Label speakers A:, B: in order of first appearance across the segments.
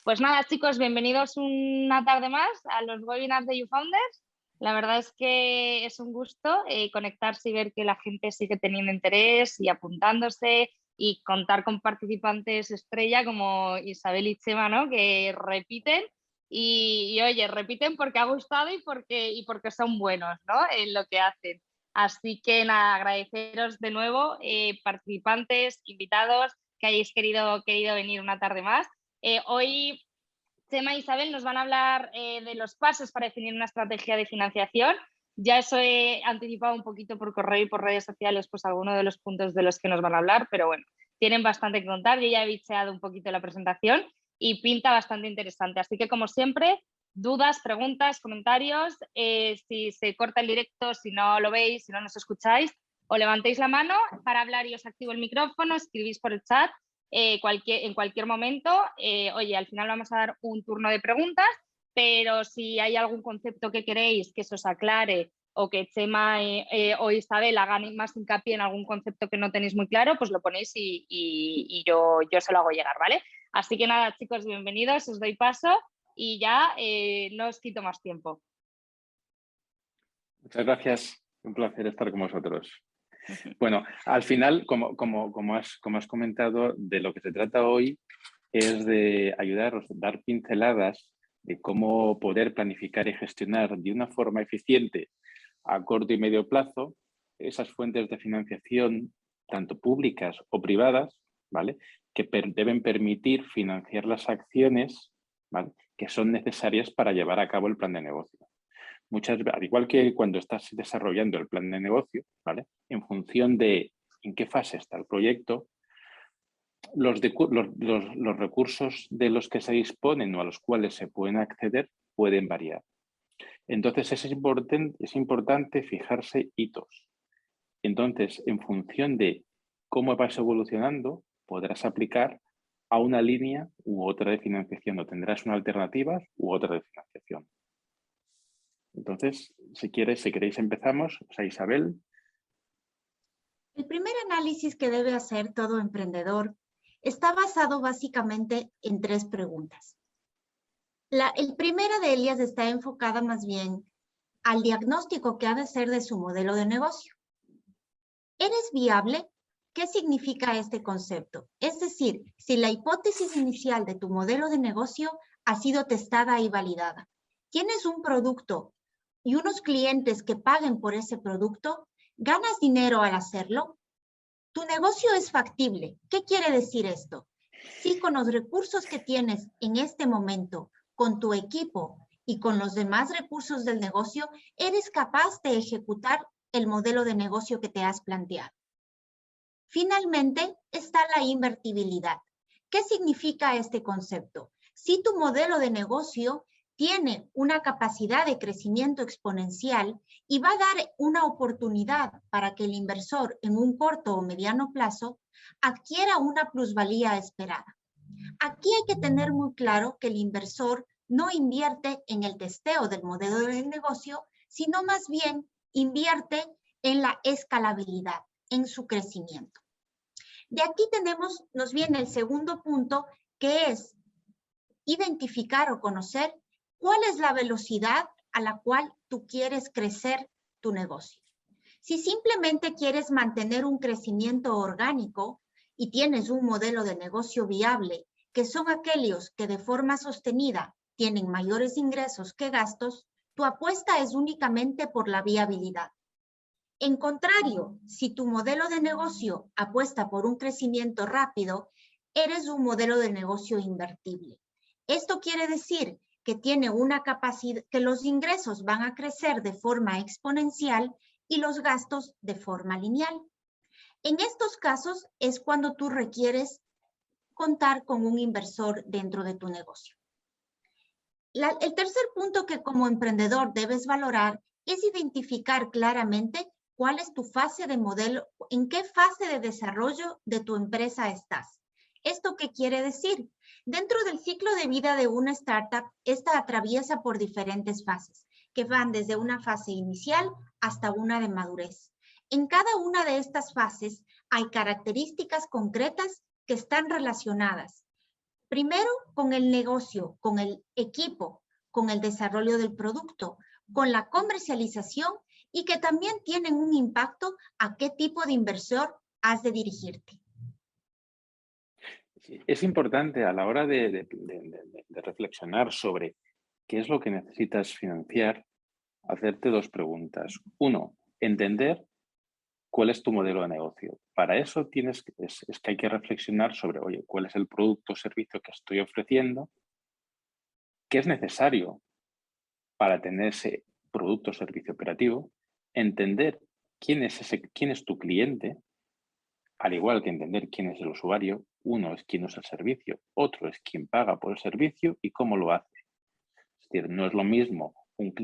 A: Pues nada, chicos, bienvenidos una tarde más a los webinars de YouFounders. La verdad es que es un gusto conectarse y ver que la gente sigue teniendo interés y apuntándose y contar con participantes estrella como Isabel y Chema, ¿no? Que repiten y oye, repiten porque ha gustado y porque son buenos, ¿no? En lo que hacen. Así que nada, agradeceros de nuevo, participantes, invitados, que hayáis querido venir una tarde más. Hoy Chema e Isabel nos van a hablar de los pasos para definir una estrategia de financiación. Ya eso he anticipado un poquito por correo y por redes sociales, pues algunos de los puntos de los que nos van a hablar, pero bueno, tienen bastante que contar. Yo ya he bicheado un poquito la presentación y pinta bastante interesante. Así que, como siempre, dudas, preguntas, comentarios. Si se corta el directo, si no lo veis, si no nos escucháis, o levantéis la mano para hablar y os activo el micrófono, escribís por el chat. En cualquier momento, oye, al final vamos a dar un turno de preguntas, pero si hay algún concepto que queréis que se os aclare o que Chema o Isabel hagan más hincapié en algún concepto que no tenéis muy claro, pues lo ponéis y yo se lo hago llegar, ¿vale? Así que nada, chicos, bienvenidos, os doy paso y ya no os quito más tiempo.
B: Muchas gracias, un placer estar con vosotros. Bueno, al final, como has comentado, de lo que se trata hoy es de ayudaros, dar pinceladas de cómo poder planificar y gestionar de una forma eficiente a corto y medio plazo esas fuentes de financiación, tanto públicas o privadas, ¿vale? Que deben permitir financiar las acciones, ¿vale? Que son necesarias para llevar a cabo el plan de negocio. Al igual que cuando estás desarrollando el plan de negocio, ¿vale? En función de en qué fase está el proyecto, los recursos de los que se disponen o a los cuales se pueden acceder pueden variar. Entonces es importante fijarse hitos. Entonces, en función de cómo vas evolucionando, podrás aplicar a una línea u otra de financiación, o tendrás una alternativa u otra de financiación. Entonces, si queréis empezamos. O sea, Isabel.
C: El primer análisis que debe hacer todo emprendedor está basado básicamente en 3 preguntas. El primera de ellas está enfocada más bien al diagnóstico que ha de ser de su modelo de negocio. ¿Eres viable? ¿Qué significa este concepto? Es decir, si la hipótesis inicial de tu modelo de negocio ha sido testada y validada. ¿Tienes un producto y unos clientes que paguen por ese producto? ¿Ganas dinero al hacerlo? Tu negocio es factible. ¿Qué quiere decir esto? Si con los recursos que tienes en este momento, con tu equipo y con los demás recursos del negocio, eres capaz de ejecutar el modelo de negocio que te has planteado. Finalmente, está la invertibilidad. ¿Qué significa este concepto? Si tu modelo de negocio tiene una capacidad de crecimiento exponencial y va a dar una oportunidad para que el inversor en un corto o mediano plazo adquiera una plusvalía esperada. Aquí hay que tener muy claro que el inversor no invierte en el testeo del modelo de negocio, sino más bien invierte en la escalabilidad, en su crecimiento. De aquí nos viene el segundo punto, que es identificar o conocer cuál es la velocidad a la cual tú quieres crecer tu negocio. Si simplemente quieres mantener un crecimiento orgánico y tienes un modelo de negocio viable, que son aquellos que de forma sostenida tienen mayores ingresos que gastos, tu apuesta es únicamente por la viabilidad. En contrario, si tu modelo de negocio apuesta por un crecimiento rápido, eres un modelo de negocio invertible. Esto quiere decir que tiene una capacidad, que los ingresos van a crecer de forma exponencial y los gastos de forma lineal. En estos casos es cuando tú requieres contar con un inversor dentro de tu negocio. El tercer punto que como emprendedor debes valorar es identificar claramente cuál es tu fase de modelo, en qué fase de desarrollo de tu empresa estás. ¿Esto qué quiere decir? Dentro del ciclo de vida de una startup, esta atraviesa por diferentes fases, que van desde una fase inicial hasta una de madurez. En cada una de estas fases hay características concretas que están relacionadas Primero, con el negocio, con el equipo, con el desarrollo del producto, con la comercialización y que también tienen un impacto a qué tipo de inversor has de dirigirte.
B: Es importante a la hora de reflexionar sobre qué es lo que necesitas financiar, hacerte dos preguntas. Uno, entender cuál es tu modelo de negocio. Para eso es que hay que reflexionar sobre, oye, cuál es el producto o servicio que estoy ofreciendo, qué es necesario para tener ese producto o servicio operativo, entender quién es tu cliente, al igual que entender quién es el usuario. Uno es quién usa el servicio, otro es quién paga por el servicio y cómo lo hace. Es decir, no es lo mismo un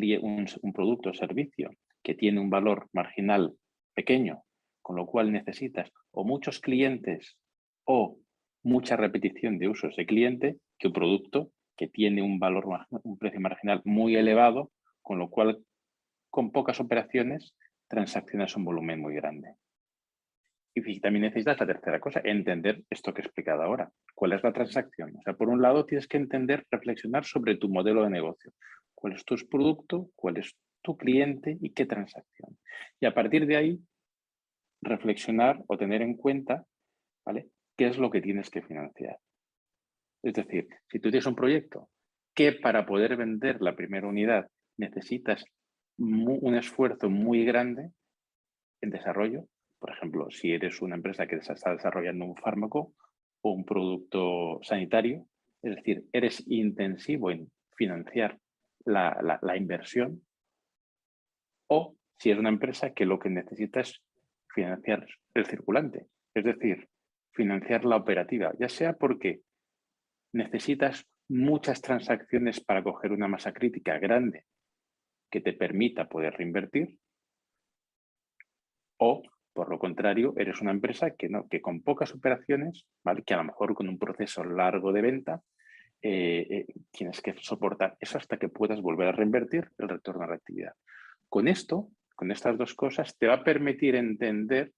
B: producto o servicio que tiene un valor marginal pequeño, con lo cual necesitas o muchos clientes o mucha repetición de usos de cliente, que un producto que tiene un precio marginal muy elevado, con lo cual con pocas operaciones transaccionas un volumen muy grande. Y también necesitas la tercera cosa, entender esto que he explicado ahora. ¿Cuál es la transacción? O sea, por un lado tienes que entender, reflexionar sobre tu modelo de negocio. ¿Cuál es tu producto? ¿Cuál es tu cliente? ¿Y qué transacción? Y a partir de ahí, reflexionar o tener en cuenta, ¿vale?, qué es lo que tienes que financiar. Es decir, si tú tienes un proyecto que para poder vender la primera unidad necesitas un esfuerzo muy grande en desarrollo. Por ejemplo, si eres una empresa que está desarrollando un fármaco o un producto sanitario, es decir, eres intensivo en financiar la inversión, o si es una empresa que lo que necesita es financiar el circulante, es decir, financiar la operativa, ya sea porque necesitas muchas transacciones para coger una masa crítica grande que te permita poder reinvertir, o por lo contrario, eres una empresa que con pocas operaciones, ¿vale?, que a lo mejor con un proceso largo de venta, tienes que soportar eso hasta que puedas volver a reinvertir el retorno a la actividad. Con esto, con estas dos cosas, te va a permitir entender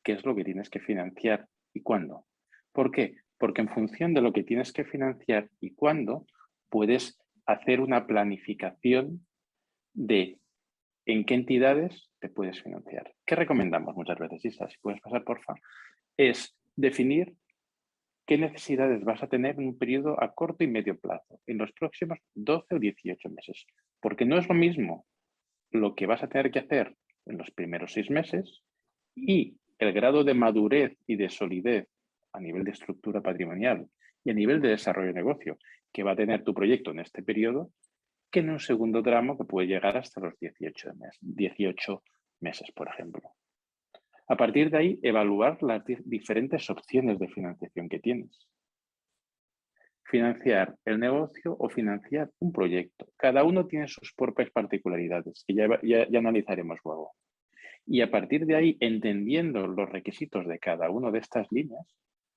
B: qué es lo que tienes que financiar y cuándo. ¿Por qué? Porque en función de lo que tienes que financiar y cuándo, puedes hacer una planificación de en qué entidades te puedes financiar. ¿Qué recomendamos muchas veces, Isa? Si puedes pasar, por favor. Es definir qué necesidades vas a tener en un periodo a corto y medio plazo, en los próximos 12 o 18 meses. Porque no es lo mismo lo que vas a tener que hacer en los primeros 6 meses y el grado de madurez y de solidez a nivel de estructura patrimonial y a nivel de desarrollo de negocio que va a tener tu proyecto en este periodo, que en un segundo tramo que puede llegar hasta los 18 meses, por ejemplo. A partir de ahí, evaluar las diferentes opciones de financiación que tienes. Financiar el negocio o financiar un proyecto. Cada uno tiene sus propias particularidades, que ya analizaremos luego. Y a partir de ahí, entendiendo los requisitos de cada una de estas líneas,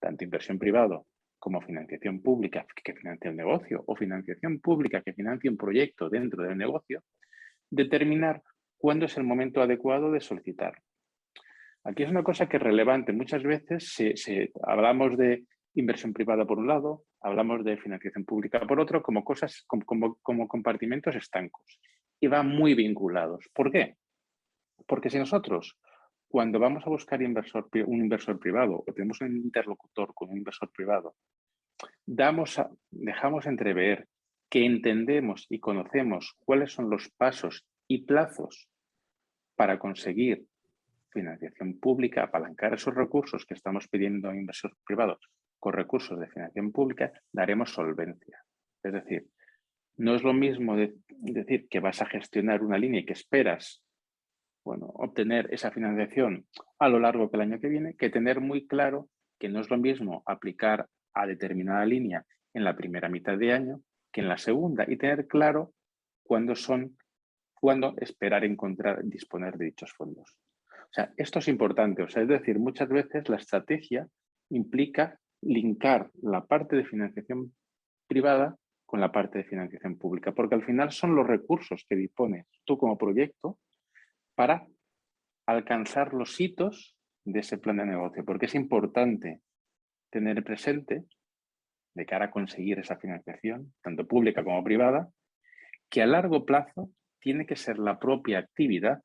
B: tanto inversión privado como financiación pública que financie el negocio o financiación pública que financie un proyecto dentro del negocio, determinar cuándo es el momento adecuado de solicitar. Aquí es una cosa que es relevante. Muchas veces hablamos de inversión privada por un lado, hablamos de financiación pública por otro, como compartimentos estancos. Y van muy vinculados. ¿Por qué? Porque si nosotros, cuando vamos a buscar un inversor privado o tenemos un interlocutor con un inversor privado, dejamos entrever que entendemos y conocemos cuáles son los pasos y plazos para conseguir financiación pública, apalancar esos recursos que estamos pidiendo a un inversor privado con recursos de financiación pública, daremos solvencia. Es decir, no es lo mismo decir que vas a gestionar una línea y que esperas obtener esa financiación a lo largo del año que viene, que tener muy claro que no es lo mismo aplicar a determinada línea en la primera mitad de año que en la segunda, y tener claro cuándo esperar disponer de dichos fondos. O sea, esto es importante. O sea, es decir, muchas veces la estrategia implica linkar la parte de financiación privada con la parte de financiación pública, porque al final son los recursos que dispones tú como proyecto para alcanzar los hitos de ese plan de negocio, porque es importante tener presente de cara a conseguir esa financiación, tanto pública como privada, que a largo plazo tiene que ser la propia actividad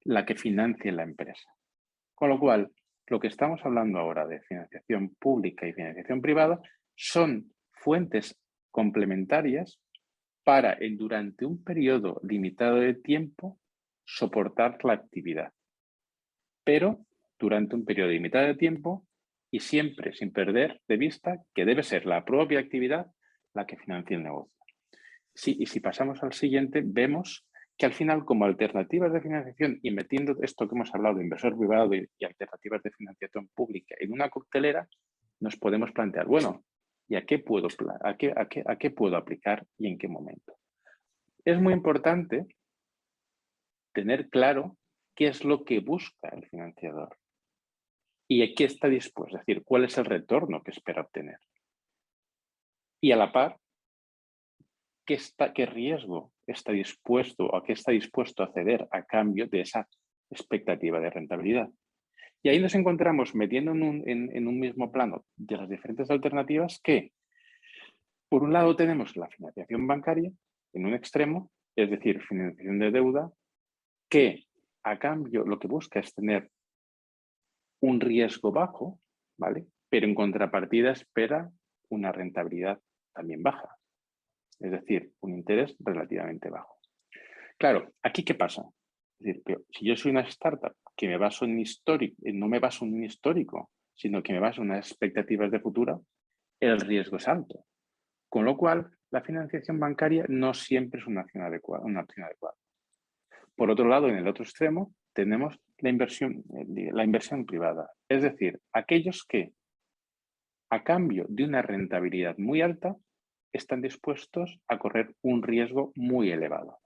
B: la que financie la empresa. Con lo cual, lo que estamos hablando ahora de financiación pública y financiación privada son fuentes complementarias para, durante un periodo limitado de tiempo, soportar la actividad. Pero durante un periodo limitado de tiempo y siempre sin perder de vista que debe ser la propia actividad la que financie el negocio. Sí, y si pasamos al siguiente, vemos que al final, como alternativas de financiación y metiendo esto que hemos hablado de inversor privado y alternativas de financiación pública en una coctelera, nos podemos plantear, bueno, ¿y a qué puedo aplicar y en qué momento? Es muy importante tener claro qué es lo que busca el financiador y a qué está dispuesto, es decir, cuál es el retorno que espera obtener. Y a la par, qué riesgo está dispuesto o a qué está dispuesto a ceder a cambio de esa expectativa de rentabilidad. Y ahí nos encontramos metiendo en un mismo plano de las diferentes alternativas que, por un lado, tenemos la financiación bancaria en un extremo, es decir, financiación de deuda, que a cambio lo que busca es tener un riesgo bajo, ¿vale? Pero en contrapartida espera una rentabilidad también baja, es decir, un interés relativamente bajo. Claro, ¿aquí qué pasa? Es decir, que si yo soy una startup que me baso en histórico, no me baso en un histórico, sino que me baso en unas expectativas de futuro, el riesgo es alto. Con lo cual, la financiación bancaria no siempre es una opción adecuada. Por otro lado, en el otro extremo, tenemos la inversión privada. Es decir, aquellos que, a cambio de una rentabilidad muy alta, están dispuestos a correr un riesgo muy elevado.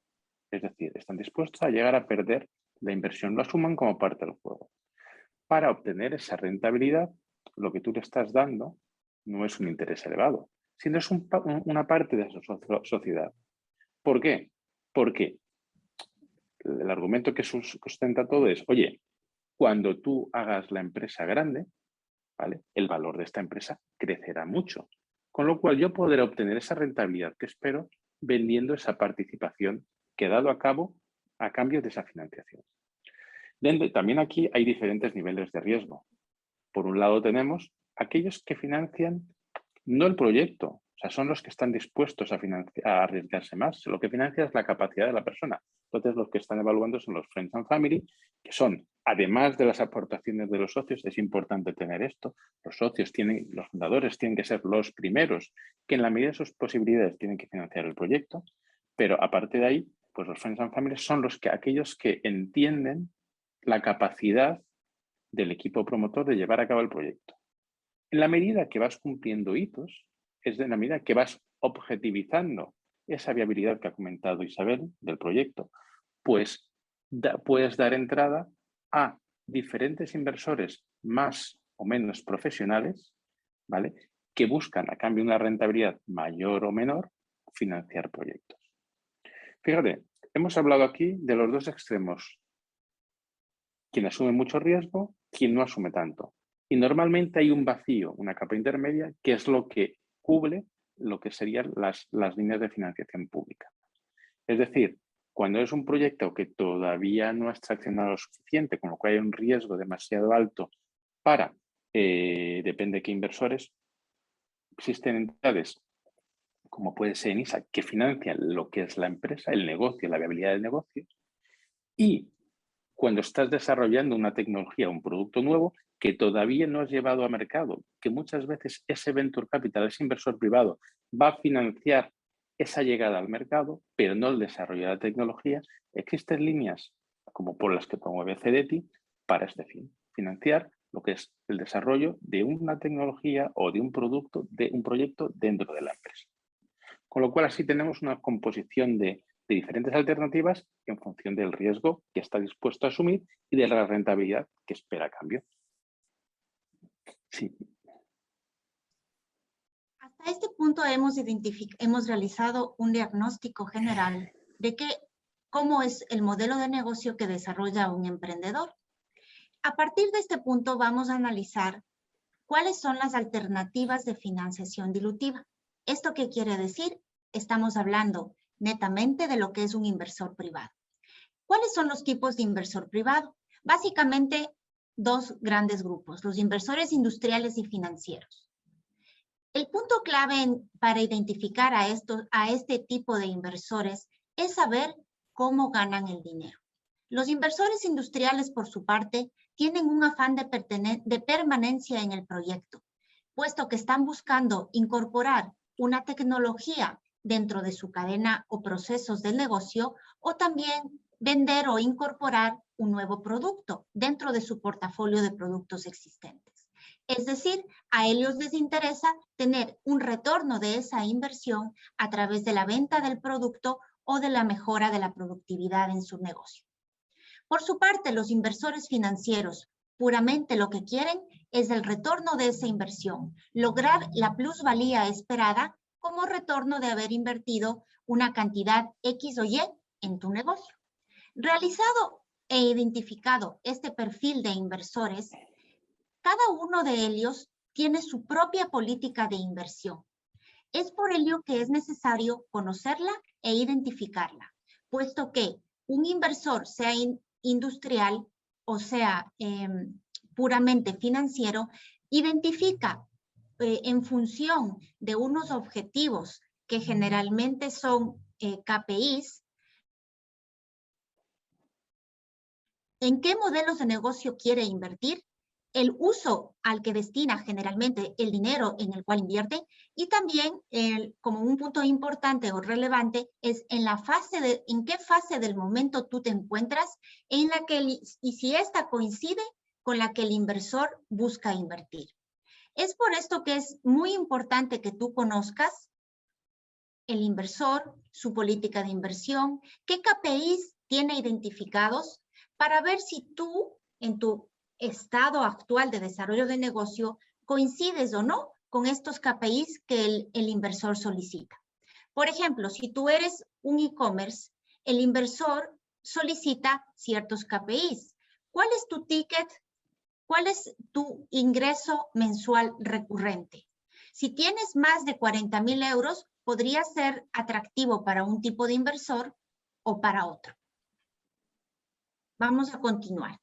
B: Es decir, están dispuestos a llegar a perder la inversión, lo asuman como parte del juego. Para obtener esa rentabilidad, lo que tú le estás dando no es un interés elevado, sino es una parte de su sociedad. ¿Por qué? Porque el argumento que sustenta todo es, oye, cuando tú hagas la empresa grande, ¿vale? El valor de esta empresa crecerá mucho. Con lo cual yo podré obtener esa rentabilidad que espero vendiendo esa participación que he dado a cambio de esa financiación. También aquí hay diferentes niveles de riesgo. Por un lado tenemos aquellos que financian no el proyecto, o sea, son los que están dispuestos a arriesgarse más. Lo que financia es la capacidad de la persona. Entonces, los que están evaluando son los Friends and Family, que son, además de las aportaciones de los socios, es importante tener esto, los fundadores tienen que ser los primeros que en la medida de sus posibilidades tienen que financiar el proyecto, pero aparte de ahí, pues los Friends and Family son aquellos que entienden la capacidad del equipo promotor de llevar a cabo el proyecto. En la medida que vas cumpliendo hitos, es de la medida que vas objetivizando esa viabilidad que ha comentado Isabel del proyecto, pues puedes dar entrada a diferentes inversores más o menos profesionales, ¿vale? Que buscan a cambio de una rentabilidad mayor o menor financiar proyectos. Fíjate, hemos hablado aquí de los dos extremos. Quien asume mucho riesgo, quien no asume tanto. Y normalmente hay un vacío, una capa intermedia, que es lo que cubre lo que serían las líneas de financiación pública. Es decir, cuando es un proyecto que todavía no has traccionado lo suficiente, con lo cual hay un riesgo demasiado alto para, depende de qué inversores, existen entidades como puede ser ENISA, que financian lo que es la empresa, el negocio, la viabilidad del negocio, y cuando estás desarrollando una tecnología, un producto nuevo que todavía no has llevado a mercado, que muchas veces ese venture capital, ese inversor privado, va a financiar esa llegada al mercado, pero no el desarrollo de la tecnología, existen líneas como por las que promueve CDTI para este fin, financiar lo que es el desarrollo de una tecnología o de un producto, de un proyecto dentro de la empresa. Con lo cual así tenemos una composición de diferentes alternativas en función del riesgo que está dispuesto a asumir y de la rentabilidad que espera a cambio. Sí.
C: Hasta este punto hemos realizado un diagnóstico general de cómo es el modelo de negocio que desarrolla un emprendedor. A partir de este punto vamos a analizar cuáles son las alternativas de financiación dilutiva. ¿Esto qué quiere decir? Estamos hablando netamente de lo que es un inversor privado. ¿Cuáles son los tipos de inversor privado? Básicamente, dos grandes grupos, los inversores industriales y financieros. El punto clave para identificar a este tipo de inversores es saber cómo ganan el dinero. Los inversores industriales, por su parte, tienen un afán de permanencia en el proyecto, puesto que están buscando incorporar una tecnología dentro de su cadena o procesos del negocio, o también vender o incorporar un nuevo producto dentro de su portafolio de productos existentes. Es decir, a ellos les interesa tener un retorno de esa inversión a través de la venta del producto o de la mejora de la productividad en su negocio. Por su parte, los inversores financieros puramente lo que quieren es el retorno de esa inversión, lograr la plusvalía esperada como retorno de haber invertido una cantidad X o Y en tu negocio. Realizado e identificado este perfil de inversores, cada uno de ellos tiene su propia política de inversión. Es por ello que es necesario conocerla e identificarla, puesto que un inversor, sea industrial o sea puramente financiero, identifica en función de unos objetivos que generalmente son KPIs, en qué modelos de negocio quiere invertir, el uso al que destina generalmente el dinero en el cual invierte, y también como un punto importante o relevante es en qué fase del momento tú te encuentras y si esta coincide con la que el inversor busca invertir. Es por esto que es muy importante que tú conozcas el inversor, su política de inversión, qué KPIs tiene identificados, para ver si tú en tu estado actual de desarrollo de negocio coincides o no con estos KPIs que el inversor solicita. Por ejemplo, si tú eres un e-commerce, el inversor solicita ciertos KPIs. ¿Cuál es tu ticket? ¿Cuál es tu ingreso mensual recurrente? Si tienes más de 40,000 euros, podría ser atractivo para un tipo de inversor o para otro. Vamos a continuar.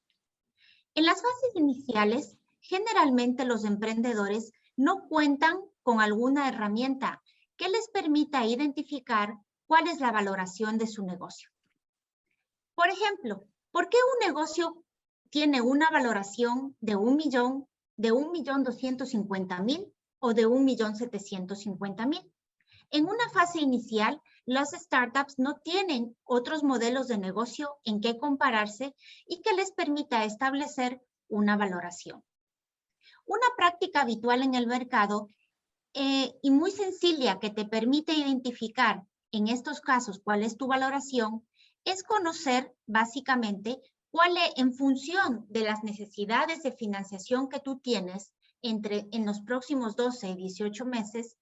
C: En las fases iniciales, generalmente los emprendedores no cuentan con alguna herramienta que les permita identificar cuál es la valoración de su negocio. Por ejemplo, ¿por qué un negocio tiene una valoración de 1 millón, de 1.250.000 o de 1.750.000? En una fase inicial, las startups no tienen otros modelos de negocio en que compararse y que les permita establecer una valoración. Una práctica habitual en el mercado y muy sencilla que te permite identificar en estos casos cuál es tu valoración es conocer básicamente en función de las necesidades de financiación que tú tienes en los próximos 12 y 18 meses,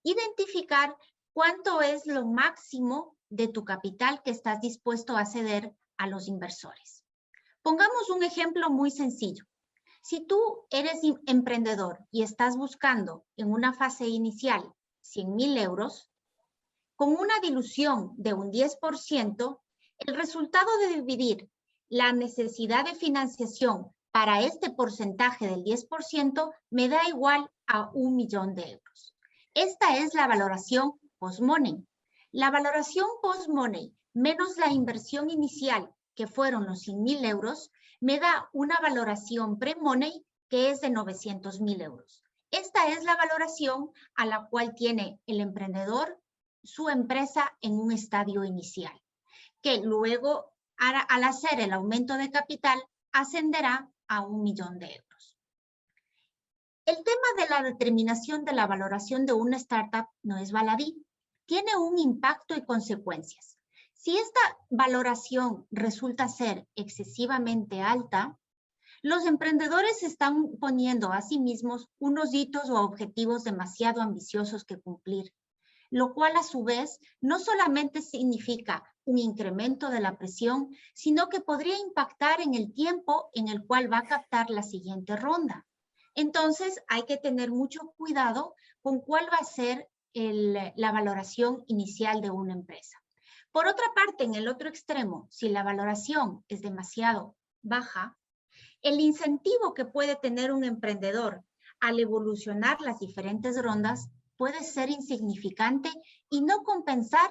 C: identificar cuánto es lo máximo de tu capital que estás dispuesto a ceder a los inversores. Pongamos un ejemplo muy sencillo. Si tú eres emprendedor y estás buscando en una fase inicial 100,000 euros, con una dilución de un 10%, el resultado de dividir la necesidad de financiación para este porcentaje del 10% me da igual a 1 millón de euros. Esta es la valoración post-money. La valoración post-money menos la inversión inicial, que fueron los 100,000 euros, me da una valoración pre-money que es de 900,000 euros. Esta es la valoración a la cual tiene el emprendedor su empresa en un estadio inicial, que luego, al hacer el aumento de capital, ascenderá a 1 millón de euros. El tema de la determinación de la valoración de una startup no es baladí, tiene un impacto y consecuencias. Si esta valoración resulta ser excesivamente alta, los emprendedores se están poniendo a sí mismos unos hitos o objetivos demasiado ambiciosos que cumplir, lo cual a su vez no solamente significa un incremento de la presión, sino que podría impactar en el tiempo en el cual va a captar la siguiente ronda. Entonces, hay que tener mucho cuidado con cuál va a ser la valoración inicial de una empresa. Por otra parte, en el otro extremo, si la valoración es demasiado baja, el incentivo que puede tener un emprendedor al evolucionar las diferentes rondas puede ser insignificante y no compensar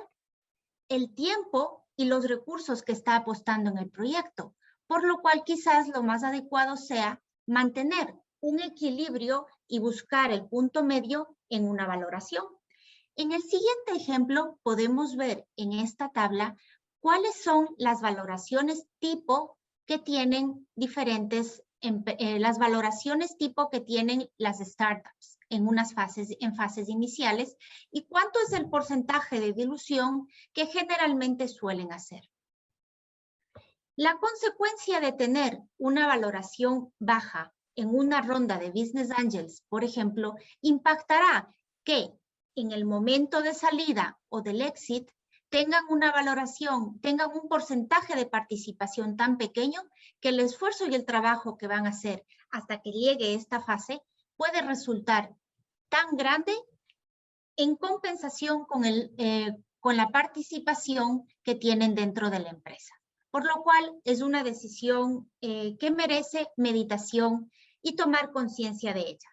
C: el tiempo y los recursos que está apostando en el proyecto, por lo cual quizás lo más adecuado sea mantener un equilibrio y buscar el punto medio en una valoración. En el siguiente ejemplo podemos ver en esta tabla cuáles son las valoraciones tipo que tienen las valoraciones tipo que tienen las startups en fases iniciales y cuánto es el porcentaje de dilución que generalmente suelen hacer. La consecuencia de tener una valoración baja en una ronda de Business Angels, por ejemplo, impactará que en el momento de salida o del exit tengan una valoración, tengan un porcentaje de participación tan pequeño que el esfuerzo y el trabajo que van a hacer hasta que llegue esta fase puede resultar tan grande en compensación con la participación que tienen dentro de la empresa. Por lo cual es una decisión que merece meditación y tomar conciencia de ella.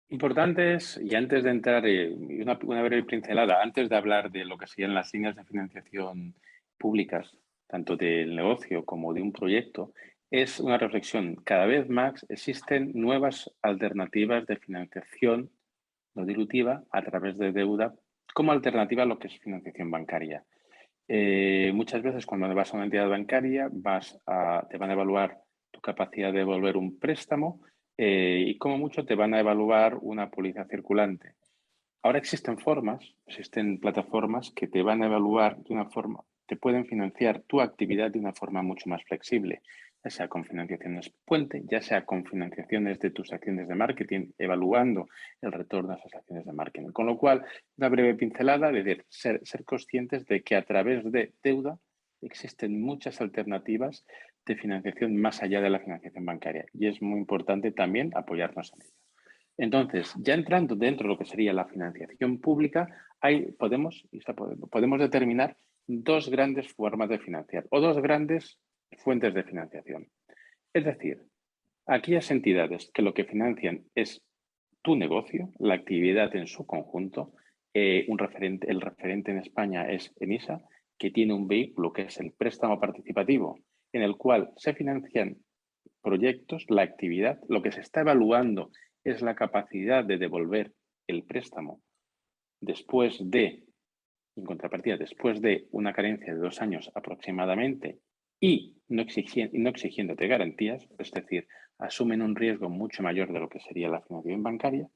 B: Importantes, y antes de entrar, una breve pincelada, antes de hablar de lo que serían las líneas de financiación públicas, tanto del negocio como de un proyecto, es una reflexión. Cada vez más existen nuevas alternativas de financiación no dilutiva a través de deuda como alternativa a lo que es financiación bancaria. Muchas veces cuando vas a una entidad bancaria te van a evaluar tu capacidad de devolver un préstamo y como mucho te van a evaluar una póliza circulante. Ahora existen plataformas que te van a evaluar de una forma, te pueden financiar tu actividad de una forma mucho más flexible, ya sea con financiaciones puente, ya sea con financiaciones de tus acciones de marketing, evaluando el retorno a esas acciones de marketing. Con lo cual, una breve pincelada de ser conscientes de que a través de deuda existen muchas alternativas de financiación más allá de la financiación bancaria y es muy importante también apoyarnos en ello. Entonces, ya entrando dentro de lo que sería la financiación pública, podemos determinar dos grandes formas de financiar o dos grandes fuentes de financiación. Es decir, aquellas entidades que lo que financian es tu negocio, la actividad en su conjunto. El referente en España es ENISA, que tiene un vehículo que es el préstamo participativo, en el cual se financian proyectos, la actividad. Lo que se está evaluando es la capacidad de devolver el préstamo en contrapartida, después de una carencia de 2 años aproximadamente y no exigiéndote garantías, es decir, asumen un riesgo mucho mayor de lo que sería la financiación bancaria.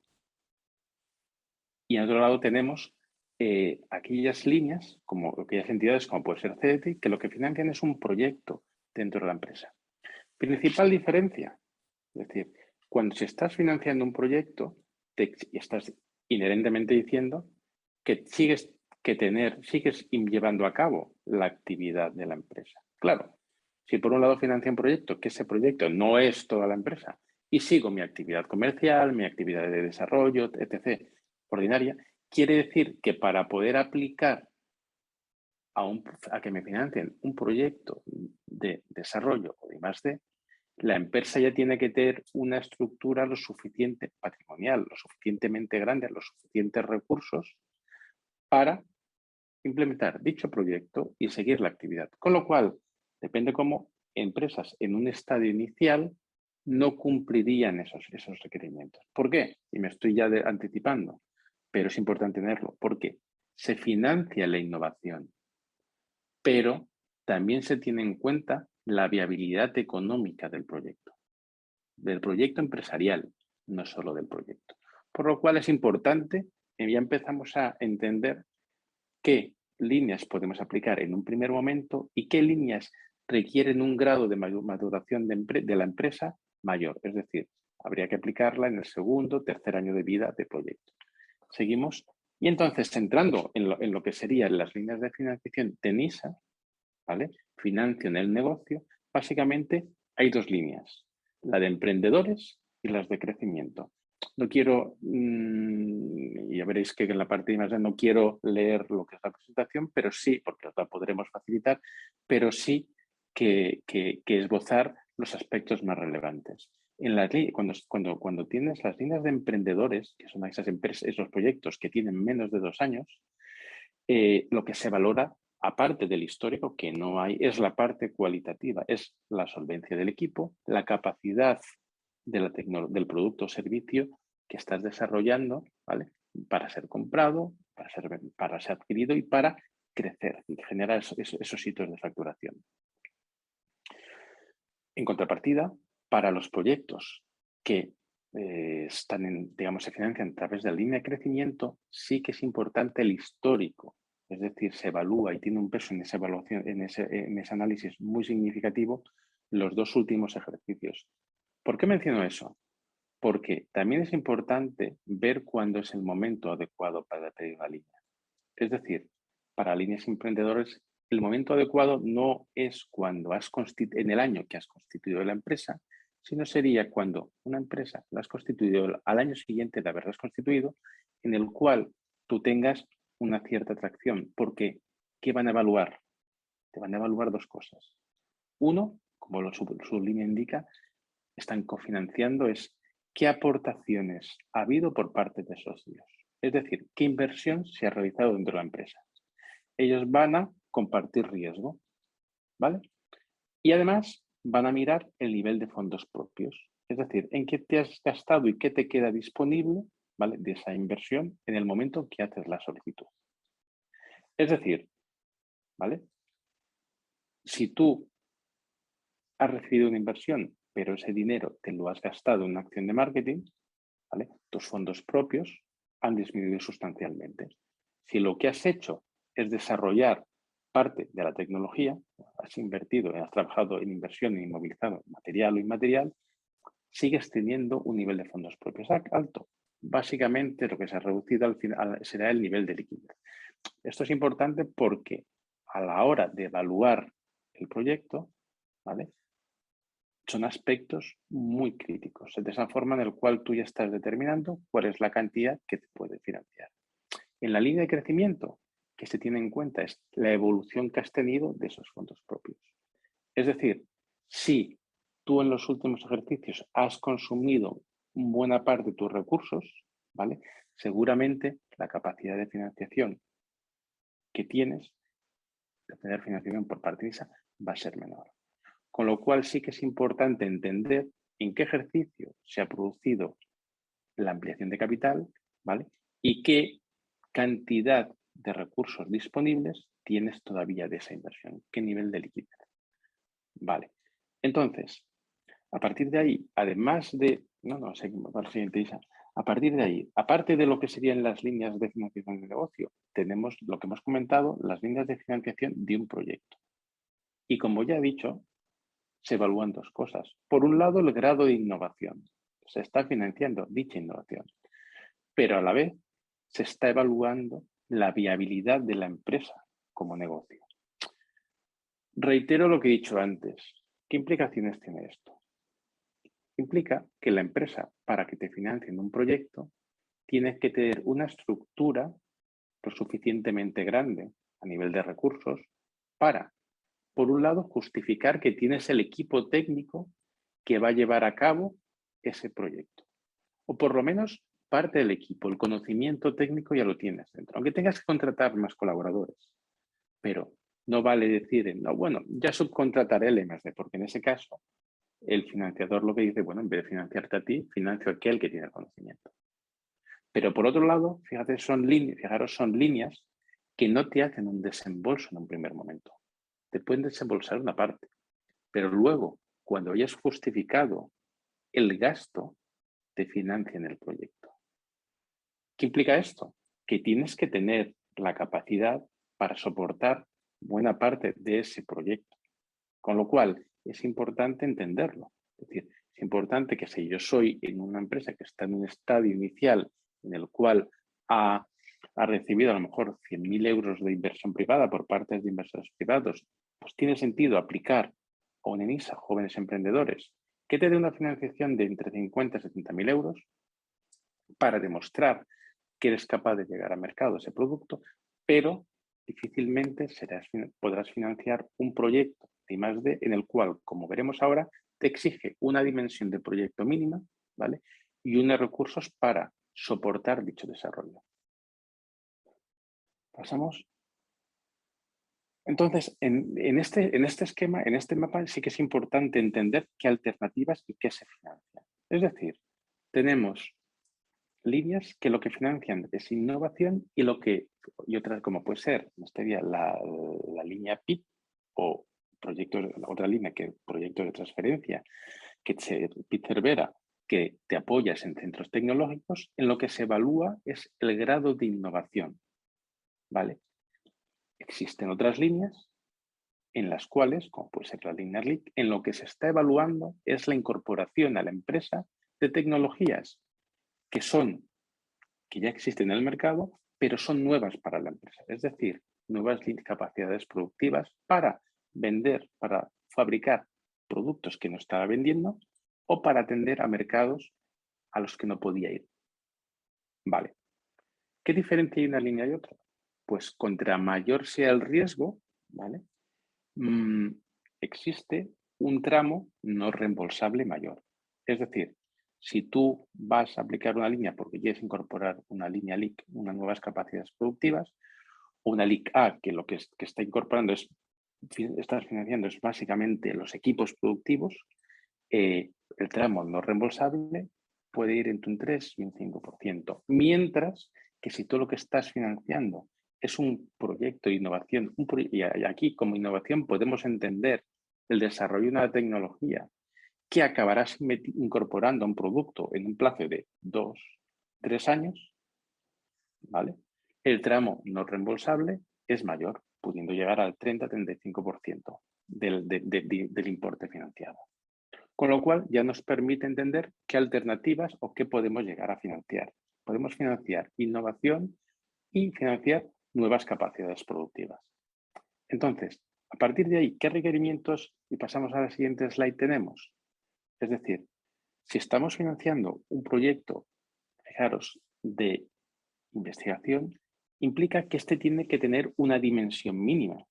B: Y en otro lado tenemos aquellas líneas, como aquellas entidades como puede ser CDT, que lo que financian es un proyecto dentro de la empresa. Principal diferencia, es decir, cuando se estás financiando un proyecto, estás inherentemente diciendo que sigues llevando a cabo la actividad de la empresa. Claro, si por un lado financia un proyecto, que ese proyecto no es toda la empresa, y sigo mi actividad comercial, mi actividad de desarrollo, etc., ordinaria, quiere decir que para poder aplicar a que me financien un proyecto de desarrollo o de I+D, la empresa ya tiene que tener una estructura lo suficiente patrimonial, lo suficientemente grande, los suficientes recursos para implementar dicho proyecto y seguir la actividad. Con lo cual, depende cómo empresas en un estadio inicial no cumplirían esos requerimientos. ¿Por qué? Y me estoy ya anticipando, pero es importante tenerlo, porque se financia la innovación, pero también se tiene en cuenta la viabilidad económica del proyecto empresarial, no solo del proyecto. Por lo cual es importante que ya empezamos a entender qué líneas podemos aplicar en un primer momento y qué líneas requieren un grado de maduración de la empresa mayor. Es decir, habría que aplicarla en el segundo, tercer año de vida de proyecto. Seguimos. Y entonces, entrando en lo que serían las líneas de financiación de NISA, ¿vale? Financian el negocio. Básicamente hay dos líneas. la de emprendedores y las de crecimiento. No quiero, ya veréis que en la parte de imagen no quiero leer lo que es la presentación, pero sí, porque os la podremos facilitar, pero sí que esbozar los aspectos más relevantes. Cuando tienes las líneas de emprendedores, que son esas empresas, esos proyectos que tienen menos de 2 años, lo que se valora, aparte del histórico, que no hay, es la parte cualitativa, es la solvencia del equipo, la capacidad del producto o servicio que estás desarrollando, ¿vale? Para ser comprado, para ser adquirido y para crecer y generar esos hitos de facturación. En contrapartida, para los proyectos que se financian a través de la línea de crecimiento, sí que es importante el histórico, es decir, se evalúa y tiene un peso en esa evaluación, en ese análisis muy significativo los 2 últimos ejercicios. ¿Por qué menciono eso? Porque también es importante ver cuándo es el momento adecuado para pedir una línea. Es decir, para líneas emprendedores, el momento adecuado no es cuando en el año que has constituido la empresa, sino sería cuando una empresa la has constituido al año siguiente de haberlas constituido, en el cual tú tengas una cierta atracción. Porque, ¿qué van a evaluar? Te van a evaluar 2 cosas. Uno, como su línea indica, están cofinanciando, es qué aportaciones ha habido por parte de socios. Es decir, qué inversión se ha realizado dentro de la empresa. Ellos van a compartir riesgo, ¿vale? Y además van a mirar el nivel de fondos propios. Es decir, en qué te has gastado y qué te queda disponible, ¿vale? De esa inversión en el momento que haces la solicitud. Es decir, ¿vale? Si tú has recibido una inversión, pero ese dinero te lo has gastado en una acción de marketing, ¿vale? Tus fondos propios han disminuido sustancialmente. Si lo que has hecho es desarrollar parte de la tecnología, has invertido, has trabajado en inversión, en inmovilizado, material o inmaterial, sigues teniendo un nivel de fondos propios alto. Básicamente lo que se ha reducido al final será el nivel de liquidez. Esto es importante porque a la hora de evaluar el proyecto, ¿vale? Son aspectos muy críticos, de esa forma en la cual tú ya estás determinando cuál es la cantidad que te puede financiar. En la línea de crecimiento, que se tiene en cuenta es la evolución que has tenido de esos fondos propios. Es decir, si tú en los últimos ejercicios has consumido buena parte de tus recursos, ¿vale? Seguramente la capacidad de financiación que tienes, de tener financiación por parte de esa, va a ser menor. Con lo cual sí que es importante entender en qué ejercicio se ha producido la ampliación de capital, ¿vale? Y qué cantidad de recursos disponibles tienes todavía de esa inversión, qué nivel de liquidez. Vale. Entonces, a partir de ahí, además de... A partir de ahí, aparte de lo que serían las líneas de financiación de negocio, tenemos lo que hemos comentado, las líneas de financiación de un proyecto. Y como ya he dicho, se evalúan 2 cosas. Por un lado, el grado de innovación. Se está financiando dicha innovación, pero a la vez se está evaluando la viabilidad de la empresa como negocio. Reitero lo que he dicho antes. ¿Qué implicaciones tiene esto? Implica que la empresa, para que te financien un proyecto, tiene que tener una estructura lo suficientemente grande a nivel de recursos para, por un lado, justificar que tienes el equipo técnico que va a llevar a cabo ese proyecto. O por lo menos parte del equipo, el conocimiento técnico ya lo tienes dentro, aunque tengas que contratar más colaboradores. Pero no vale decir, no, bueno, ya subcontrataré el M+D, porque en ese caso el financiador lo que dice, bueno, en vez de financiarte a ti, financio a aquel que tiene el conocimiento. Pero por otro lado, fijaros, son líneas que no te hacen un desembolso en un primer momento. Te pueden desembolsar una parte, pero luego, cuando hayas justificado el gasto, te financian el proyecto. ¿Qué implica esto? Que tienes que tener la capacidad para soportar buena parte de ese proyecto. Con lo cual, es importante entenderlo. Es decir, es importante que si yo soy en una empresa que está en un estadio inicial en el cual ha recibido a lo mejor 100.000 euros de inversión privada por parte de inversores privados, pues tiene sentido aplicar a un ENISA, jóvenes emprendedores, que te dé una financiación de entre 50 y 70.000 euros para demostrar que eres capaz de llegar al mercado ese producto, pero difícilmente podrás financiar un proyecto de I+D en el cual, como veremos ahora, te exige una dimensión de proyecto mínima, ¿vale? Y unos recursos para soportar dicho desarrollo. Pasamos. Entonces, en este esquema, en este mapa, sí que es importante entender qué alternativas y qué se financian. Es decir, tenemos líneas que lo que financian es innovación y otras, como puede ser, en este día, la línea PIT o otra línea que proyectos de transferencia, que PIT Cervera, que te apoyas en centros tecnológicos, en lo que se evalúa es el grado de innovación, ¿vale? Existen otras líneas en las cuales, como puede ser la línea LIC, en lo que se está evaluando es la incorporación a la empresa de tecnologías que ya existen en el mercado, pero son nuevas para la empresa. Es decir, nuevas capacidades productivas para vender, para fabricar productos que no estaba vendiendo o para atender a mercados a los que no podía ir. Vale. ¿Qué diferencia hay una línea y otra? Pues contra mayor sea el riesgo, ¿vale? Existe un tramo no reembolsable mayor. Es decir, si tú vas a aplicar una línea porque quieres incorporar una línea LIC, unas nuevas capacidades productivas, o una LIC A, que lo que está incorporando estás financiando es básicamente los equipos productivos, el tramo no reembolsable puede ir entre un 3 y un 5%. Mientras que si tú lo que estás financiando es un proyecto de innovación, y aquí como innovación podemos entender el desarrollo de una tecnología que acabarás incorporando a un producto en un plazo de 2, 3 años, ¿vale? El tramo no reembolsable es mayor, pudiendo llegar al 30-35% del importe financiado. Con lo cual ya nos permite entender qué alternativas o qué podemos llegar a financiar. Podemos financiar innovación y financiar nuevas capacidades productivas. Entonces, a partir de ahí, ¿qué requerimientos? Y pasamos a la siguiente slide tenemos. Es decir, si estamos financiando un proyecto, fijaros, de investigación, implica que este tiene que tener una dimensión mínima.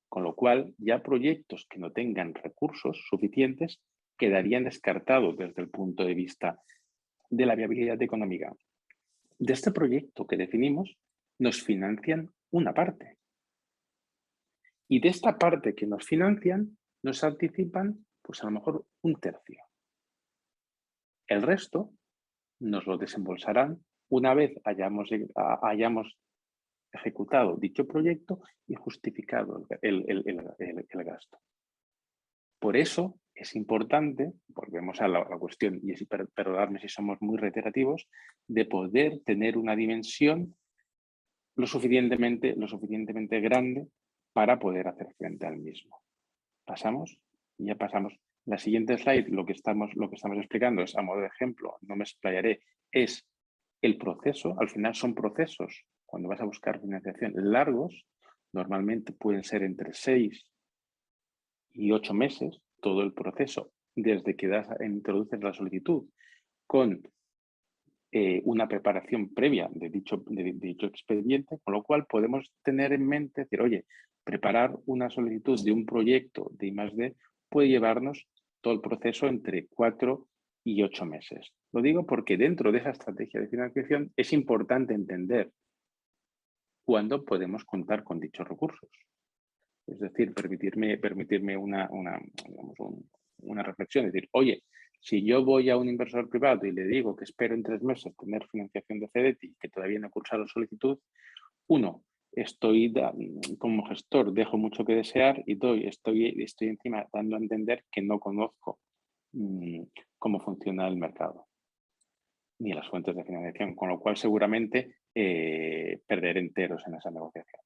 B: Con lo cual, ya proyectos que no tengan recursos suficientes quedarían descartados desde el punto de vista de la viabilidad económica. De este proyecto que definimos, nos financian una parte. Y de esta parte que nos financian, nos anticipan, pues a lo mejor un tercio. El resto nos lo desembolsarán una vez hayamos ejecutado dicho proyecto y justificado el gasto. Por eso es importante, volvemos a la cuestión, y perdonadme si somos muy reiterativos, de poder tener una dimensión lo suficientemente grande para poder hacer frente al mismo. Pasamos, y ya pasamos. La siguiente slide, lo que estamos explicando es, a modo de ejemplo, no me explayaré, es el proceso. Al final son procesos, cuando vas a buscar financiación, largos, normalmente pueden ser entre 6 y 8 meses, todo el proceso, desde que introduces la solicitud con una preparación previa de dicho expediente, con lo cual podemos tener en mente, decir, oye, preparar una solicitud de un proyecto de I+D puede llevarnos todo el proceso entre 4 y 8 meses. Lo digo porque dentro de esa estrategia de financiación es importante entender cuándo podemos contar con dichos recursos. Es decir, permitirme una reflexión, es decir, oye, si yo voy a un inversor privado y le digo que espero en 3 meses tener financiación de CEDETI y que todavía no he cursado la solicitud, como gestor dejo mucho que desear y estoy encima dando a entender que no conozco cómo funciona el mercado ni las fuentes de financiación, con lo cual seguramente perderé enteros en esa negociación.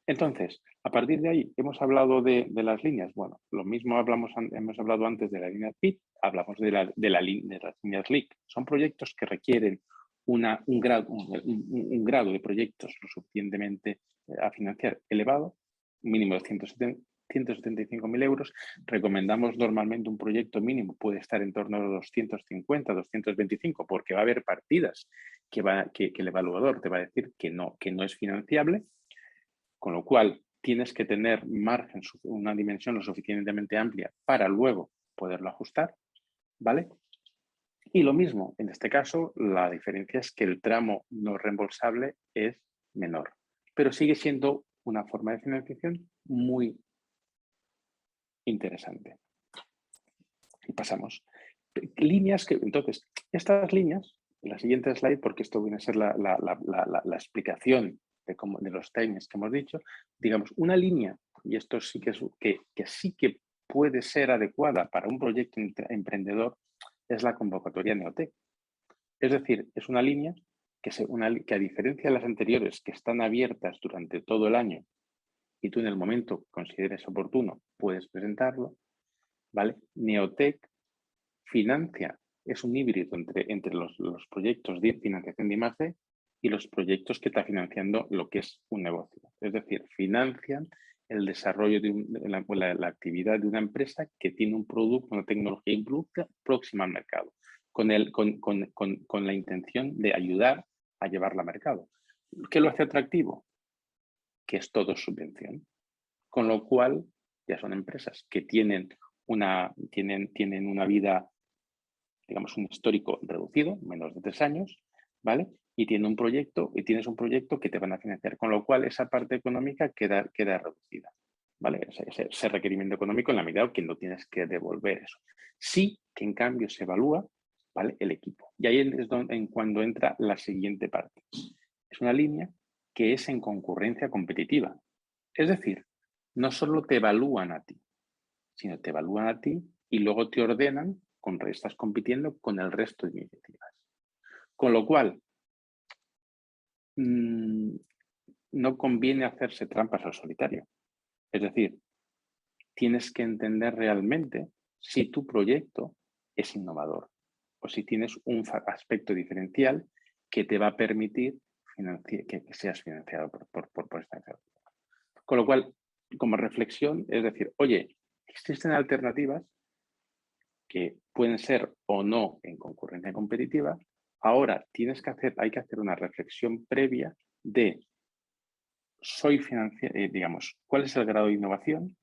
B: Entonces, a partir de ahí, hemos hablado de las líneas. Bueno, lo mismo hemos hablado antes de la línea PIT, hablamos de las líneas LIC. Son proyectos que requieren un grado de proyectos lo suficientemente a financiar elevado, mínimo de 175.000 euros. Recomendamos normalmente un proyecto mínimo puede estar en torno a los 250, 225, porque va a haber partidas que el evaluador te va a decir que no es financiable, con lo cual tienes que tener margen, una dimensión lo suficientemente amplia para luego poderlo ajustar, ¿vale? Y lo mismo, en este caso, la diferencia es que el tramo no reembolsable es menor, pero sigue siendo una forma de financiación muy interesante. Y pasamos. Líneas que, entonces, estas líneas, en la siguiente slide, porque esto viene a ser la explicación de los timings que hemos dicho, digamos, una línea, y esto sí que sí que puede ser adecuada para un proyecto emprendedor, es la convocatoria Neotec. Es decir, es una línea que a diferencia de las anteriores que están abiertas durante todo el año y tú en el momento que consideres oportuno puedes presentarlo, ¿vale? Neotec financia, es un híbrido entre los proyectos de financiación de I+D y los proyectos que está financiando lo que es un negocio. Es decir, financian el desarrollo de la actividad de una empresa que tiene un producto, una tecnología próxima al mercado, con la intención de ayudar a llevarla al mercado. ¿Qué lo hace atractivo? Que es todo subvención. Con lo cual, ya son empresas que tienen una vida, digamos, un histórico reducido, menos de 3 años, ¿vale? Y tienes un proyecto que te van a financiar, con lo cual esa parte económica queda reducida, ¿vale? Ese requerimiento económico en la medida que no tienes que devolver eso. Sí que en cambio se evalúa, ¿vale? El equipo. Y ahí es cuando entra la siguiente parte. Es una línea que es en concurrencia competitiva. Es decir, no solo te evalúan a ti, sino te evalúan a ti y luego te ordenan estás compitiendo con el resto de iniciativas. Con lo cual, no conviene hacerse trampas al solitario. Es decir, tienes que entender realmente si tu proyecto es innovador o si tienes un aspecto diferencial que te va a permitir que seas financiado por esta iniciativa. Con lo cual, como reflexión, es decir, oye, existen alternativas que pueden ser o no en concurrencia competitiva. Ahora hay que hacer una reflexión previa de digamos, cuál es el grado de innovación,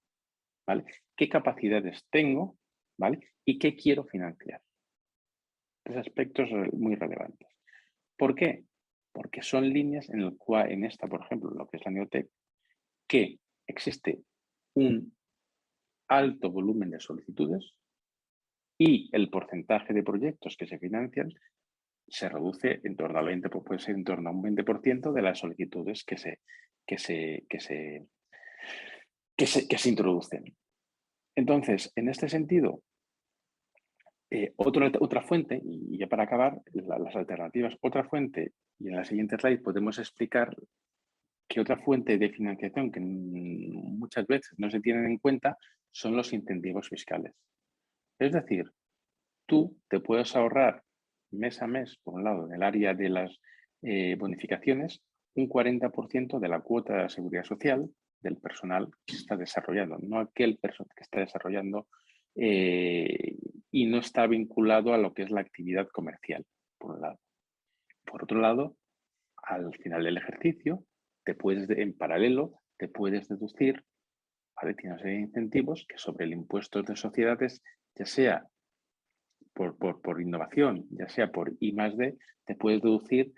B: ¿vale? ¿Qué capacidades tengo, ¿vale? Y qué quiero financiar. 3 aspectos muy relevantes. ¿Por qué? Porque son líneas en esta, por ejemplo, lo que es la Neotec, que existe un alto volumen de solicitudes y el porcentaje de proyectos que se financian se reduce en torno al 20%, puede ser en torno a un 20% de las solicitudes que se introducen. Entonces, en este sentido, otra fuente, y ya para acabar, las alternativas, otra fuente, y en la siguiente slide podemos explicar que otra fuente de financiación que muchas veces no se tienen en cuenta son los incentivos fiscales. Es decir, tú te puedes ahorrar mes a mes, por un lado, en el área de las bonificaciones, un 40% de la cuota de la seguridad social del personal que está desarrollando, no aquel personal que está desarrollando y no está vinculado a lo que es la actividad comercial, por un lado. Por otro lado, al final del ejercicio, en paralelo, te puedes deducir, ¿vale? Tienes una serie de incentivos que sobre el impuesto de sociedades, ya sea por innovación, ya sea por I+D, te puedes deducir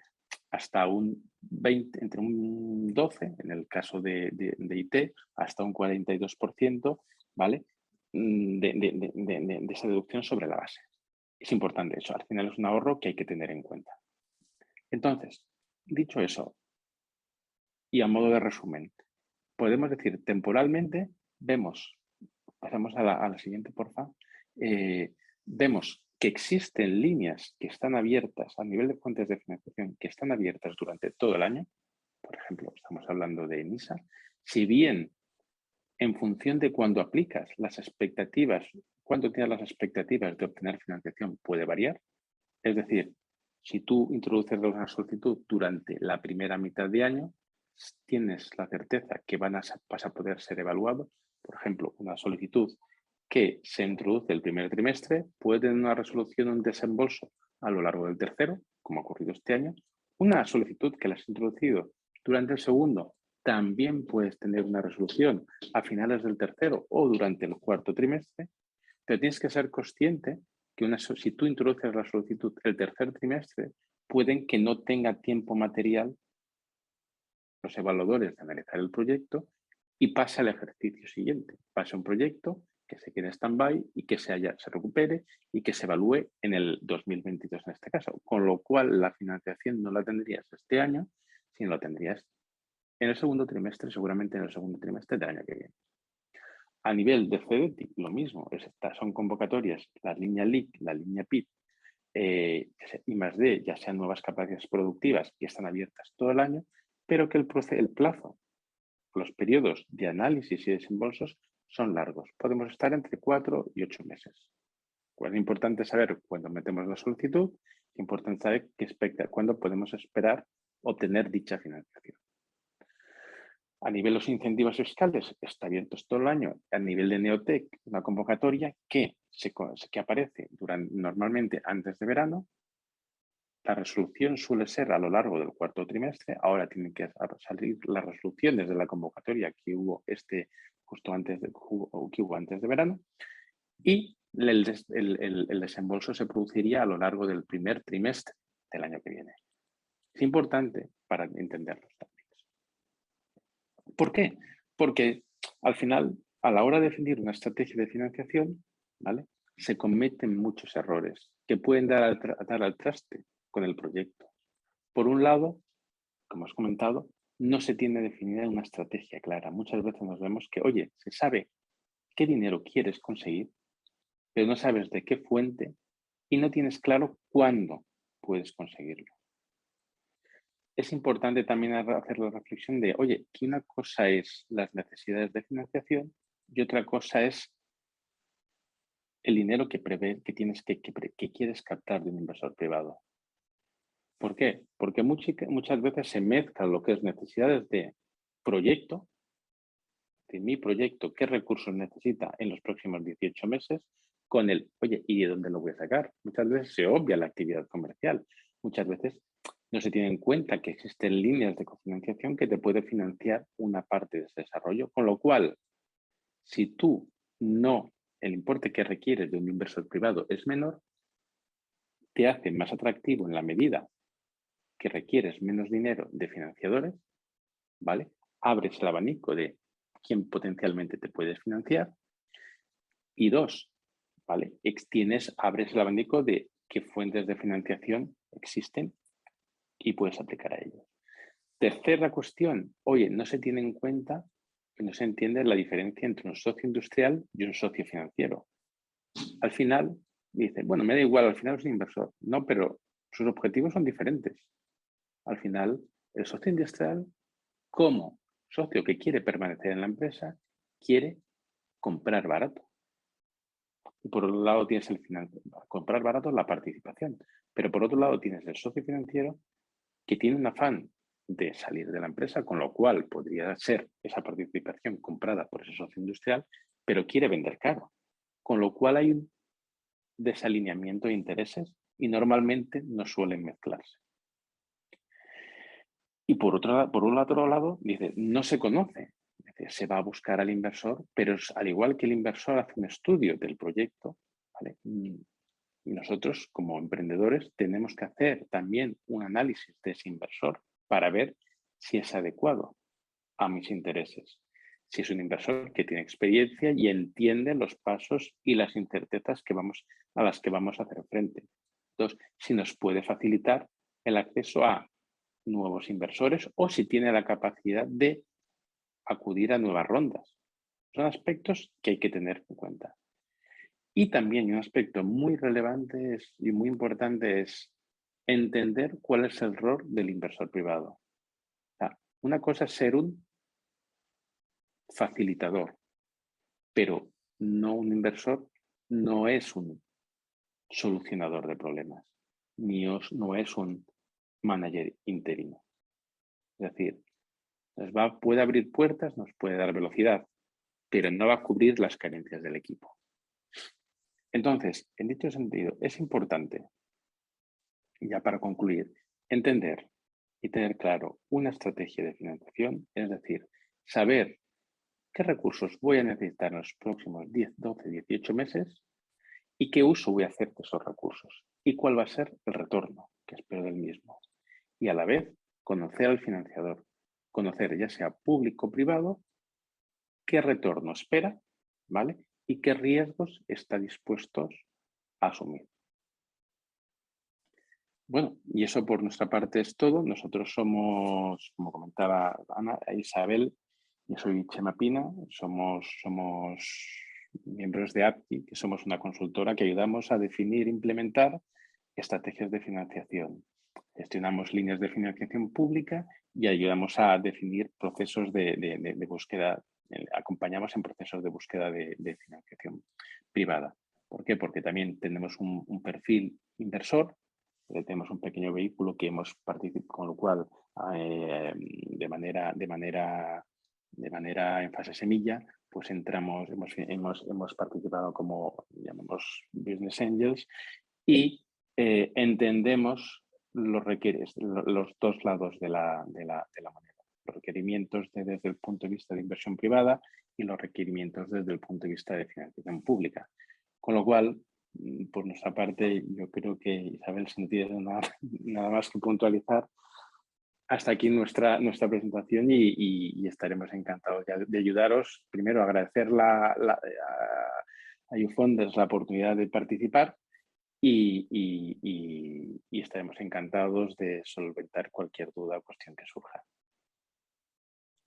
B: hasta un 20, entre un 12, en el caso de IT, hasta un 42%, ¿vale? De esa deducción sobre la base. Es importante eso, al final es un ahorro que hay que tener en cuenta. Entonces, dicho eso, y a modo de resumen, podemos decir temporalmente, pasamos a la siguiente, porfa, vemos que existen líneas que están abiertas a nivel de fuentes de financiación que están abiertas durante todo el año. Por ejemplo, estamos hablando de ENISA. Si bien en función de cuando aplicas las expectativas, cuando tienes las expectativas de obtener financiación puede variar. Es decir, si tú introduces una solicitud durante la primera mitad de año, tienes la certeza que vas a poder ser evaluado por ejemplo, una solicitud que se introduce el primer trimestre puede tener una resolución, un desembolso a lo largo del tercero, como ha ocurrido este año. Una solicitud que la has introducido durante el segundo también puedes tener una resolución a finales del tercero o durante el cuarto trimestre, pero tienes que ser consciente que si tú introduces la solicitud el tercer trimestre, pueden que no tenga tiempo material los evaluadores de analizar el proyecto y pasa al ejercicio siguiente. Pasa un proyecto que se quede en stand-by y que se recupere y que se evalúe en el 2022 en este caso. Con lo cual, la financiación no la tendrías este año, sino la tendrías en el segundo trimestre, seguramente en el segundo trimestre del año que viene. A nivel de CEDETI, lo mismo. Son convocatorias, la línea LIC, la línea PIP, I+D, ya sean nuevas capacidades productivas que están abiertas todo el año, pero que el plazo, los periodos de análisis y desembolsos son largos. Podemos estar entre 4 y 8 meses. Pues es importante saber cuándo metemos la solicitud, es importante saber cuándo podemos esperar obtener dicha financiación. A nivel de los incentivos fiscales, está abiertos todo el año. A nivel de Neotec, una convocatoria que aparece normalmente antes de verano. La resolución suele ser a lo largo del cuarto trimestre. Ahora tienen que salir las resoluciones de la convocatoria que hubo justo antes de verano. Y el desembolso se produciría a lo largo del primer trimestre del año que viene. Es importante para entenderlos también. ¿Por qué? Porque al final, a la hora de definir una estrategia de financiación, ¿vale?, se cometen muchos errores que pueden dar al traste con el proyecto. Por un lado, como has comentado, no se tiene definida una estrategia clara. Muchas veces nos vemos que, oye, se sabe qué dinero quieres conseguir, pero no sabes de qué fuente y no tienes claro cuándo puedes conseguirlo. Es importante también hacer la reflexión de, oye, que una cosa es las necesidades de financiación y otra cosa es el dinero que prevés, que quieres captar de un inversor privado. ¿Por qué? Porque muchas veces se mezcla lo que es necesidades de proyecto, de mi proyecto, qué recursos necesita en los próximos 18 meses, con oye, ¿y de dónde lo voy a sacar? Muchas veces se obvia la actividad comercial. Muchas veces no se tiene en cuenta que existen líneas de cofinanciación que te puede financiar una parte de ese desarrollo, con lo cual, si el importe que requieres de un inversor privado es menor, te hace más atractivo en la medida que requieres menos dinero de financiadores, ¿vale? Abres el abanico de quién potencialmente te puedes financiar. Y dos, ¿vale?, abres el abanico de qué fuentes de financiación existen y puedes aplicar a ellos. Tercera cuestión, oye, no se tiene en cuenta y no se entiende la diferencia entre un socio industrial y un socio financiero. Al final, dice, bueno, me da igual, al final es un inversor. No, pero sus objetivos son diferentes. Al final, el socio industrial, como socio que quiere permanecer en la empresa, quiere comprar barato. Y por otro lado tienes comprar barato la participación. Pero por otro lado tienes el socio financiero que tiene un afán de salir de la empresa, con lo cual podría ser esa participación comprada por ese socio industrial, pero quiere vender caro. Con lo cual hay un desalineamiento de intereses y normalmente no suelen mezclarse. Y por un otro lado, dice, no se conoce. Se va a buscar al inversor, pero al igual que el inversor hace un estudio del proyecto, ¿vale?, nosotros como emprendedores tenemos que hacer también un análisis de ese inversor para ver si es adecuado a mis intereses. Si es un inversor que tiene experiencia y entiende los pasos y las incertezas a las que vamos a hacer frente. Entonces, si nos puede facilitar el acceso a nuevos inversores o si tiene la capacidad de acudir a nuevas rondas. Son aspectos que hay que tener en cuenta. Y también un aspecto muy relevante y muy importante es entender cuál es el rol del inversor privado. O sea, una cosa es ser un facilitador, pero no un inversor no es un solucionador de problemas, no es un manager interino. Es decir, puede abrir puertas, nos puede dar velocidad, pero no va a cubrir las carencias del equipo. Entonces, en dicho sentido, es importante, ya para concluir, entender y tener claro una estrategia de financiación, es decir, saber qué recursos voy a necesitar en los próximos 10, 12, 18 meses y qué uso voy a hacer de esos recursos y cuál va a ser el retorno que espero del mismo. Y a la vez, conocer al financiador, conocer ya sea público o privado, qué retorno espera, ¿vale? Y qué riesgos está dispuesto a asumir. Bueno, y eso por nuestra parte es todo. Nosotros somos, como comentaba Ana, Isabel, yo soy Chema Pina, somos miembros de APTI, que somos una consultora que ayudamos a definir e implementar estrategias de financiación. Gestionamos líneas de financiación pública y ayudamos a definir procesos de búsqueda, acompañamos en procesos de búsqueda de financiación privada. ¿Por qué? Porque también tenemos un perfil inversor, tenemos un pequeño vehículo que hemos participado, con lo cual de manera en fase semilla, pues hemos participado como llamamos Business Angels y entendemos los dos lados de la moneda. Los requerimientos desde el punto de vista de inversión privada y los requerimientos desde el punto de vista de financiación pública. Con lo cual, por nuestra parte, yo creo que Isabel, si no tiene nada más que puntualizar, hasta aquí nuestra presentación y estaremos encantados de ayudaros. Primero, agradecer a YouFounders la oportunidad de participar y estaremos encantados de solventar cualquier duda o cuestión que surja.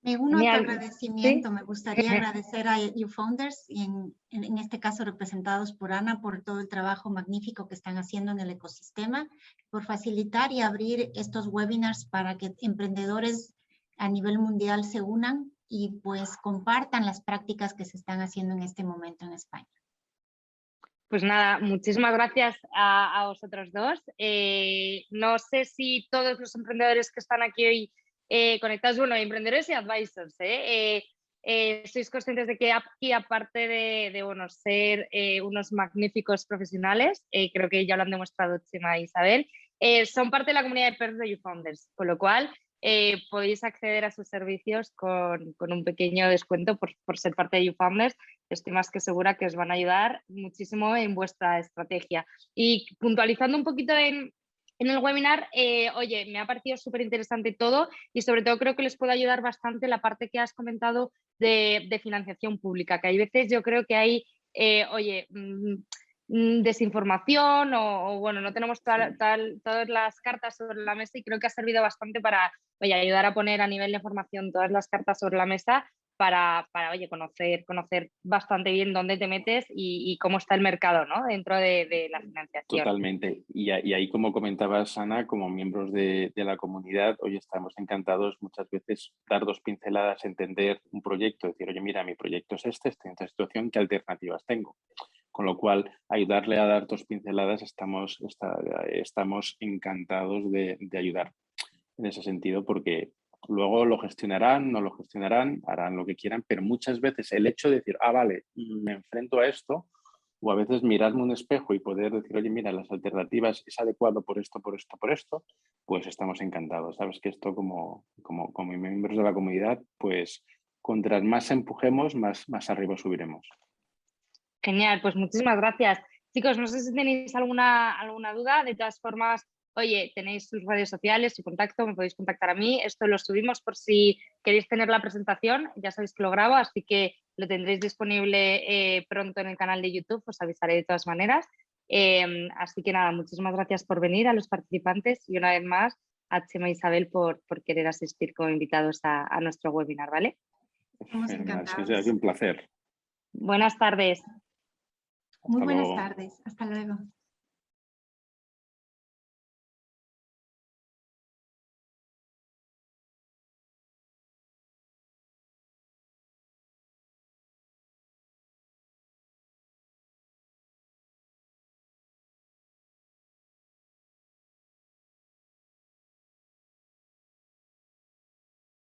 C: Me uno a tu
A: Genial.
C: agradecimiento.
A: ¿Sí?
C: Me gustaría agradecer a YouFounders y en este caso representados por Ana por todo el trabajo magnífico que están haciendo en el ecosistema, por facilitar y abrir estos webinars para que emprendedores a nivel mundial se unan y pues compartan las prácticas que se están haciendo en este momento en España.
A: Pues nada, muchísimas gracias a vosotros dos. No sé si todos los emprendedores que están aquí hoy conectados, bueno, emprendedores y advisors, sois conscientes de que aquí, aparte de bueno, ser unos magníficos profesionales, creo que ya lo han demostrado Chema e Isabel, son parte de la comunidad de PERS de YouFounders, con lo cual podéis acceder a sus servicios con un pequeño descuento por ser parte de YouFounders. Estoy más que segura que os van a ayudar muchísimo en vuestra estrategia. Y puntualizando un poquito en el webinar, oye, me ha parecido súper interesante todo y sobre todo creo que les puede ayudar bastante la parte que has comentado de financiación pública, que hay veces yo creo que hay, desinformación o bueno, no tenemos todas las cartas sobre la mesa y creo que ha servido bastante para ayudar a poner a nivel de formación todas las cartas sobre la mesa para conocer bastante bien dónde te metes y cómo está el mercado, ¿no? Dentro de la financiación.
B: Totalmente. Y ahí, como comentabas, Ana, como miembros de la comunidad, hoy estamos encantados muchas veces dar dos pinceladas, entender un proyecto, decir, oye, mira, mi proyecto es estoy en esta situación, ¿qué alternativas tengo? Con lo cual, ayudarle a dar dos pinceladas, estamos encantados de ayudar en ese sentido, porque luego lo gestionarán, no lo gestionarán, harán lo que quieran, pero muchas veces el hecho de decir, vale, me enfrento a esto, o a veces mirarme un espejo y poder decir, oye, mira, las alternativas es adecuado por esto, pues estamos encantados. Sabes que esto como miembros de la comunidad, pues contra más empujemos, más arriba subiremos.
A: Genial, pues muchísimas gracias. Chicos, no sé si tenéis alguna duda, de todas formas, oye, tenéis sus redes sociales, su contacto, me podéis contactar a mí. Esto lo subimos por si queréis tener la presentación, ya sabéis que lo grabo, así que lo tendréis disponible pronto en el canal de YouTube, os avisaré de todas maneras. Así que nada, muchísimas gracias por venir a los participantes y una vez más a Chema e Isabel por querer asistir como invitados a nuestro webinar, ¿vale?
C: Estamos encantados.
B: Es un placer.
A: Buenas tardes.
C: Muy buenas tardes. Hasta luego.